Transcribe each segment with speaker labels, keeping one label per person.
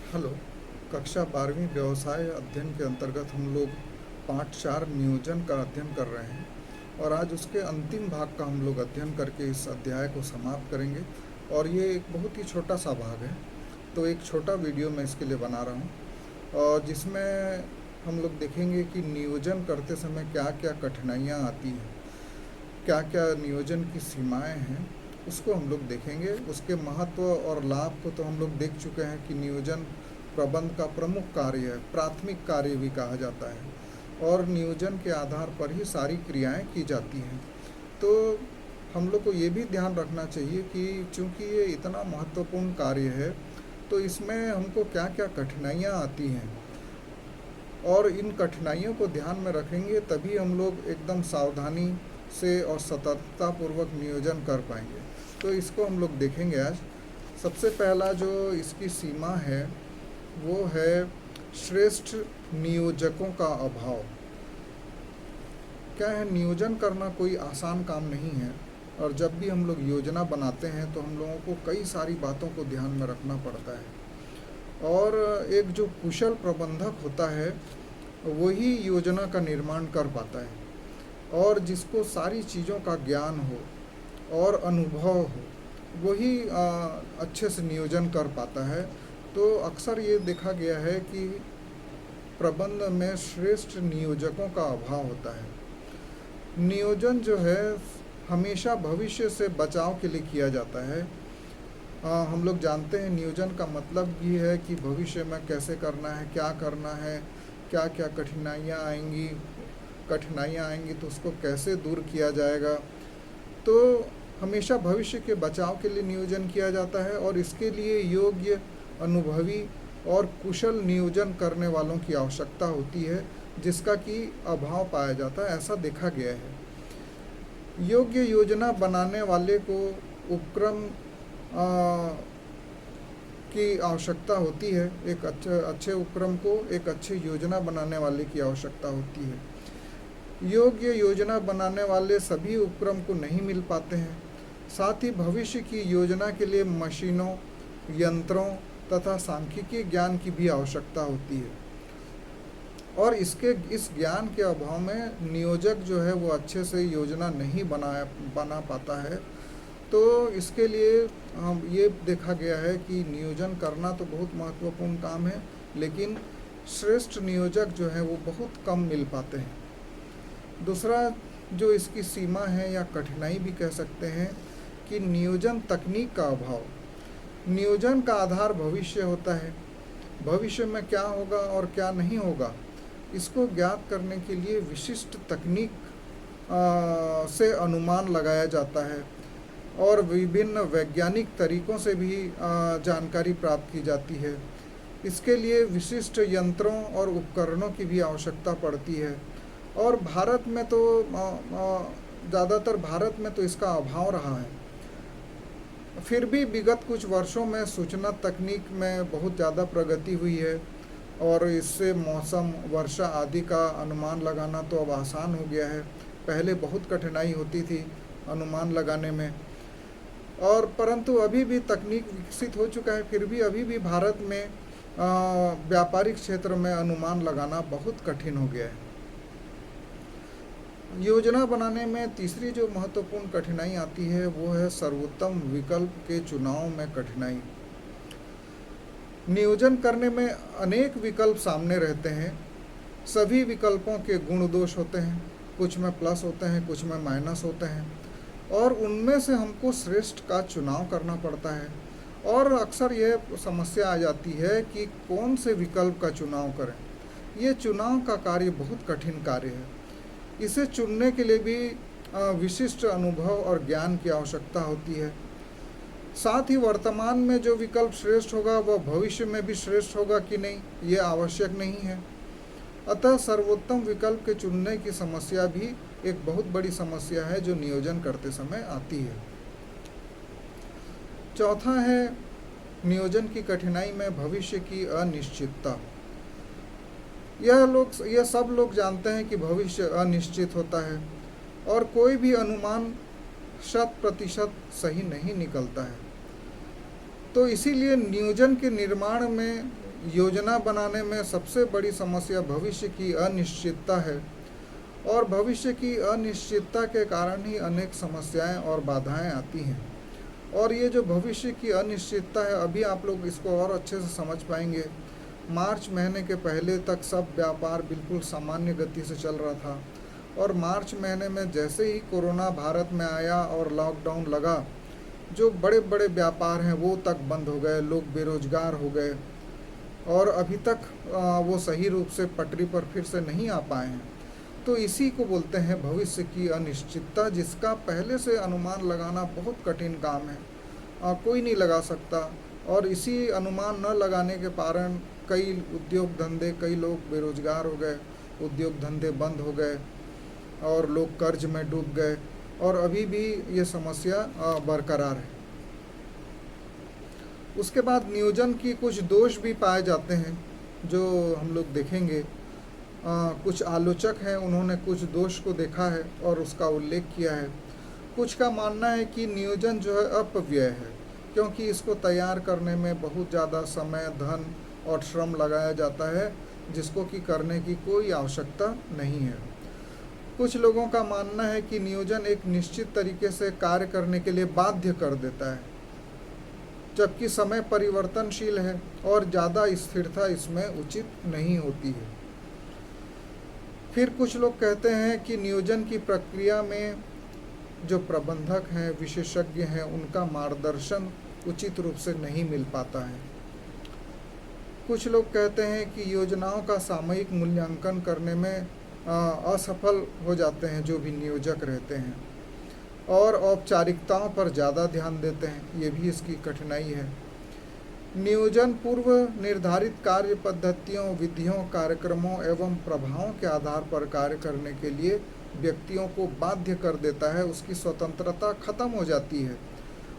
Speaker 1: Hello. कक्षा 12वीं व्यवसाय अध्ययन के अंतर्गत हम लोग पाठ 4 नियोजन का अध्ययन कर रहे हैं और आज उसके अंतिम भाग का हम लोग अध्ययन करके इस अध्याय को समाप्त करेंगे। और ये एक बहुत ही छोटा सा भाग है, तो एक छोटा वीडियो मैं इसके लिए बना रहा हूँ और जिसमें हम लोग देखेंगे कि नियोजन करते समय क्या क्या कठिनाइयाँ आती हैं, क्या क्या नियोजन की सीमाएं हैं, उसको हम लोग देखेंगे। उसके महत्व और लाभ को तो हम लोग देख चुके हैं कि नियोजन प्रबंध का प्रमुख कार्य है, प्राथमिक कार्य भी कहा जाता है और नियोजन के आधार पर ही सारी क्रियाएं की जाती हैं। तो हम लोग को ये भी ध्यान रखना चाहिए कि चूंकि ये इतना महत्वपूर्ण कार्य है तो इसमें हमको क्या क्या कठिनाइयाँ आती हैं और इन कठिनाइयों को ध्यान में रखेंगे तभी हम लोग एकदम सावधानी से और सतर्कतापूर्वक नियोजन कर पाएंगे। तो इसको हम लोग देखेंगे आज। सबसे पहला जो इसकी सीमा है वो है श्रेष्ठ नियोजकों का अभाव। क्या है, नियोजन करना कोई आसान काम नहीं है और जब भी हम लोग योजना बनाते हैं तो हम लोगों को कई सारी बातों को ध्यान में रखना पड़ता है और एक जो कुशल प्रबंधक होता है वही योजना का निर्माण कर पाता है और जिसको सारी चीज़ों का ज्ञान हो और अनुभव हो वही अच्छे से नियोजन कर पाता है। तो अक्सर ये देखा गया है कि प्रबंध में श्रेष्ठ नियोजकों का अभाव होता है। नियोजन जो है हमेशा भविष्य से बचाव के लिए किया जाता है। हम लोग जानते हैं नियोजन का मतलब ये है कि भविष्य में कैसे करना है, क्या करना है, क्या क्या कठिनाइयाँ आएंगी तो उसको कैसे दूर किया जाएगा। तो हमेशा भविष्य के बचाव के लिए नियोजन किया जाता है और इसके लिए योग्य, अनुभवी और कुशल नियोजन करने वालों की आवश्यकता होती है, जिसका कि अभाव पाया जाता है, ऐसा देखा गया है। योग्य योजना बनाने वाले को उपक्रम की आवश्यकता होती है। एक अच्छे उपक्रम को एक अच्छे योजना बनाने वाले की आवश्यकता होती है। योग्य योजना बनाने वाले सभी उपक्रम को नहीं मिल पाते हैं। साथ ही भविष्य की योजना के लिए मशीनों, यंत्रों तथा सांख्यिकी ज्ञान की भी आवश्यकता होती है और इस ज्ञान के अभाव में नियोजक जो है वो अच्छे से योजना नहीं बना पाता है। तो इसके लिए ये देखा गया है कि नियोजन करना तो बहुत महत्वपूर्ण काम है, लेकिन श्रेष्ठ नियोजक जो है वो बहुत कम मिल पाते हैं। दूसरा जो इसकी सीमा है या कठिनाई भी कह सकते हैं कि नियोजन तकनीक का अभाव। नियोजन का आधार भविष्य होता है। भविष्य में क्या होगा और क्या नहीं होगा इसको ज्ञात करने के लिए विशिष्ट तकनीक से अनुमान लगाया जाता है और विभिन्न वैज्ञानिक तरीकों से भी जानकारी प्राप्त की जाती है। इसके लिए विशिष्ट यंत्रों और उपकरणों की भी आवश्यकता पड़ती है और भारत में तो ज़्यादातर भारत में तो इसका अभाव रहा है। फिर भी विगत कुछ वर्षों में सूचना तकनीक में बहुत ज़्यादा प्रगति हुई है और इससे मौसम, वर्षा आदि का अनुमान लगाना तो अब आसान हो गया है। पहले बहुत कठिनाई होती थी अनुमान लगाने में और परंतु अभी भी तकनीक विकसित हो चुका है, फिर भी अभी भी भारत में व्यापारिक क्षेत्र में अनुमान लगाना बहुत कठिन हो गया है। योजना बनाने में तीसरी जो महत्वपूर्ण कठिनाई आती है वो है सर्वोत्तम विकल्प के चुनाव में कठिनाई। नियोजन करने में अनेक विकल्प सामने रहते हैं। सभी विकल्पों के गुण दोष होते हैं, कुछ में प्लस होते हैं, कुछ में माइनस होते हैं और उनमें से हमको श्रेष्ठ का चुनाव करना पड़ता है। और अक्सर यह समस्या आ जाती है कि कौन से विकल्प का चुनाव करें। ये चुनाव का कार्य बहुत कठिन कार्य है। इसे चुनने के लिए भी विशिष्ट अनुभव और ज्ञान की आवश्यकता होती है। साथ ही वर्तमान में जो विकल्प श्रेष्ठ होगा वह भविष्य में भी श्रेष्ठ होगा कि नहीं ये आवश्यक नहीं है। अतः सर्वोत्तम विकल्प के चुनने की समस्या भी एक बहुत बड़ी समस्या है जो नियोजन करते समय आती है। चौथा है नियोजन की कठिनाई में भविष्य की अनिश्चितता। यह सब लोग जानते हैं कि भविष्य अनिश्चित होता है और कोई भी अनुमान 100% सही नहीं निकलता है। तो इसीलिए नियोजन के निर्माण में योजना बनाने में सबसे बड़ी समस्या भविष्य की अनिश्चितता है, और भविष्य की अनिश्चितता के कारण ही अनेक समस्याएं और बाधाएं आती हैं। और ये जो भविष्य की अनिश्चितता है, अभी आप लोग इसको और अच्छे से समझ पाएंगे। मार्च महीने के पहले तक सब व्यापार बिल्कुल सामान्य गति से चल रहा था, और मार्च महीने में जैसे ही कोरोना भारत में आया और लॉकडाउन लगा, जो बड़े बड़े व्यापार हैं वो तक बंद हो गए, लोग बेरोजगार हो गए, और अभी तक वो सही रूप से पटरी पर फिर से नहीं आ पाए हैं। तो इसी को बोलते हैं भविष्य की अनिश्चितता, जिसका पहले से अनुमान लगाना बहुत कठिन काम है, कोई नहीं लगा सकता। और इसी अनुमान न लगाने के कारण कई उद्योग धंधे, कई लोग बेरोजगार हो गए, उद्योग धंधे बंद हो गए, और लोग कर्ज में डूब गए, और अभी भी ये समस्या बरकरार है। उसके बाद नियोजन की कुछ दोष भी पाए जाते हैं, जो हम लोग देखेंगे। कुछ आलोचक हैं, उन्होंने कुछ दोष को देखा है और उसका उल्लेख किया है। कुछ का मानना है कि नियोजन जो है अपव्यय है, क्योंकि इसको तैयार करने में बहुत ज़्यादा समय, धन और श्रम लगाया जाता है, जिसको कि करने की कोई आवश्यकता नहीं है। कुछ लोगों का मानना है कि नियोजन एक निश्चित तरीके से कार्य करने के लिए बाध्य कर देता है, जबकि समय परिवर्तनशील है और ज़्यादा स्थिरता इसमें उचित नहीं होती है। फिर कुछ लोग कहते हैं कि नियोजन की प्रक्रिया में जो प्रबंधक हैं, विशेषज्ञ हैं, उनका मार्गदर्शन उचित रूप से नहीं मिल पाता है। कुछ लोग कहते हैं कि योजनाओं का सामयिक मूल्यांकन करने में असफल हो जाते हैं जो भी नियोजक रहते हैं, और औपचारिकताओं पर ज़्यादा ध्यान देते हैं, ये भी इसकी कठिनाई है। नियोजन पूर्व निर्धारित कार्य पद्धतियों, विधियों, कार्यक्रमों एवं प्रभावों के आधार पर कार्य करने के लिए व्यक्तियों को बाध्य कर देता है, उसकी स्वतंत्रता खत्म हो जाती है,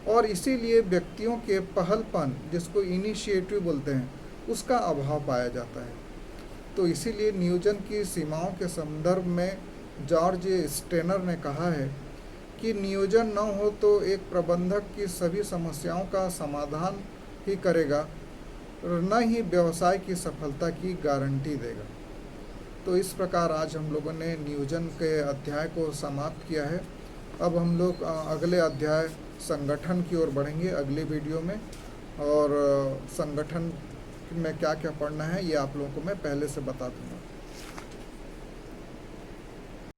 Speaker 1: और इसीलिए व्यक्तियों के पहलपन, जिसको इनिशिएटिव बोलते हैं, उसका अभाव पाया जाता है। तो इसीलिए नियोजन की सीमाओं के संदर्भ में जॉर्ज स्टेनर ने कहा है कि नियोजन न हो तो एक प्रबंधक की सभी समस्याओं का समाधान ही करेगा, न ही व्यवसाय की सफलता की गारंटी देगा। तो इस प्रकार आज हम लोगों ने नियोजन के अध्याय को समाप्त किया है। अब हम लोग अगले अध्याय संगठन की ओर बढ़ेंगे अगले वीडियो में, और संगठन में क्या क्या पढ़ना है ये आप लोगों को मैं पहले से बता दूँगा।